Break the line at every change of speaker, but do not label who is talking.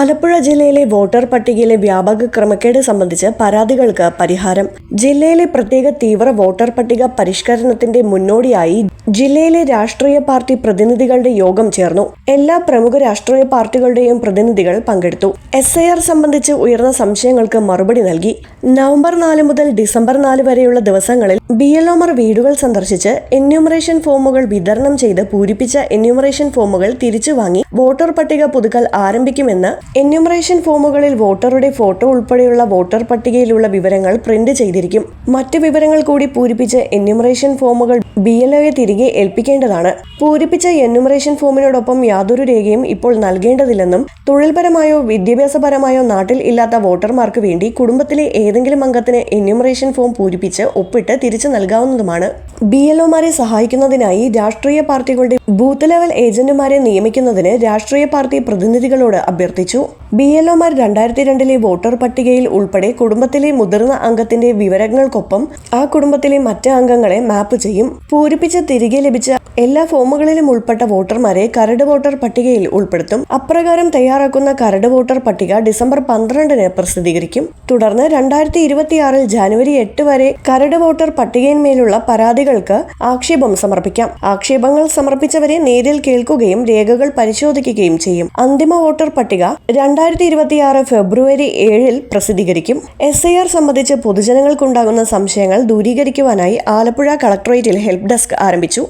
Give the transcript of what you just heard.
ആലപ്പുഴ ജില്ലയിലെ വോട്ടർ പട്ടികയിലെ വ്യാപക ക്രമക്കേട് സംബന്ധിച്ച് പരാതികൾക്ക് പരിഹാരം. ജില്ലയിലെ പ്രത്യേക തീവ്ര വോട്ടർ പട്ടിക പരിഷ്കരണത്തിന്റെ മുന്നോടിയായി ജില്ലയിലെ രാഷ്ട്രീയ പാർട്ടി പ്രതിനിധികളുടെ യോഗം ചേർന്നു. എല്ലാ പ്രമുഖ രാഷ്ട്രീയ പാർട്ടികളുടെയും പ്രതിനിധികൾ പങ്കെടുത്തു. SIR സംബന്ധിച്ച് ഉയർന്ന സംശയങ്ങൾക്ക് മറുപടി നൽകി. നവംബർ 4 മുതൽ ഡിസംബർ 4 വരെയുള്ള ദിവസങ്ങളിൽ BLOമാർ വീടുകൾ സന്ദർശിച്ച് എന്യൂമറേഷൻ ഫോമുകൾ വിതരണം ചെയ്ത് പൂരിപ്പിച്ച എന്യൂമറേഷൻ ഫോമുകൾ തിരിച്ചുവാങ്ങി വോട്ടർ പട്ടിക പുതുക്കൽ ആരംഭിക്കുമെന്ന്, എന്യൂമറേഷൻ ഫോമുകളിൽ വോട്ടറുടെ ഫോട്ടോ ഉൾപ്പെടെയുള്ള വോട്ടർ പട്ടികയിലുള്ള വിവരങ്ങൾ പ്രിന്റ് ചെയ്തിരിക്കും. മറ്റു വിവരങ്ങൾ കൂടി പൂരിപ്പിച്ച് എന്യൂമറേഷൻ ഫോമുകൾ BLOയെ തിരികെ ഏൽപ്പിക്കേണ്ടതാണ്. പൂരിപ്പിച്ച എന്യൂമറേഷൻ ഫോമിനോടൊപ്പം യാതൊരു രേഖയും ഇപ്പോൾ നൽകേണ്ടതില്ലെന്നും, തൊഴിൽപരമായോ വിദ്യാഭ്യാസപരമായോ നാട്ടിൽ ഇല്ലാത്ത വോട്ടർമാർക്ക് വേണ്ടി കുടുംബത്തിലെ ഏതെങ്കിലും അംഗത്തിന് എന്യൂമറേഷൻ ഫോം പൂരിപ്പിച്ച് ഒപ്പിട്ട് തിരിച്ചു നൽകാവുന്നതുമാണ്. BLOമാരെ സഹായിക്കുന്നതിനായി രാഷ്ട്രീയ പാർട്ടികളുടെ ബൂത്ത് ലെവൽ ഏജന്റുമാരെ നിയമിക്കുന്നതിന് രാഷ്ട്രീയ പാർട്ടി പ്രതിനിധികളോട് അഭ്യർത്ഥിച്ചു. BLOമാർ 2002 വോട്ടർ പട്ടികയിൽ ഉൾപ്പെടെ കുടുംബത്തിലെ മുതിർന്ന അംഗത്തിന്റെ വിവരങ്ങൾക്കൊപ്പം ആ കുടുംബത്തിലെ മറ്റ് അംഗങ്ങളെ മാപ്പ് ചെയ്യും. പൂരിപ്പിച്ച് തിരികെ ലഭിച്ച എല്ലാ ഫോമുകളിലും ഉൾപ്പെട്ട വോട്ടർമാരെ കരട് വോട്ടർ പട്ടികയിൽ ഉൾപ്പെടുത്തും. അപ്രകാരം തയ്യാറാക്കുന്ന കരട് വോട്ടർ പട്ടിക ഡിസംബർ 12 പ്രസിദ്ധീകരിക്കും. തുടർന്ന് 2026 ജനുവരി 8 വരെ കരട് വോട്ടർ പട്ടികയിന്മേലുള്ള പരാതികൾക്ക് ആക്ഷേപം സമർപ്പിക്കാം. ആക്ഷേപങ്ങൾ സമർപ്പിച്ചവരെ നേരിൽ കേൾക്കുകയും രേഖകൾ പരിശോധിക്കുകയും ചെയ്യും. അന്തിമ വോട്ടർ പട്ടിക 2026 ഫെബ്രുവരി 7 പ്രസിദ്ധീകരിക്കും. SIR സംബന്ധിച്ച് പൊതുജനങ്ങൾക്കുണ്ടാകുന്ന സംശയങ്ങൾ ദൂരീകരിക്കുവാനായി ആലപ്പുഴ കളക്ടറേറ്റിൽ ഹെൽപ്പ് ഡെസ്ക് ആരംഭിച്ചു.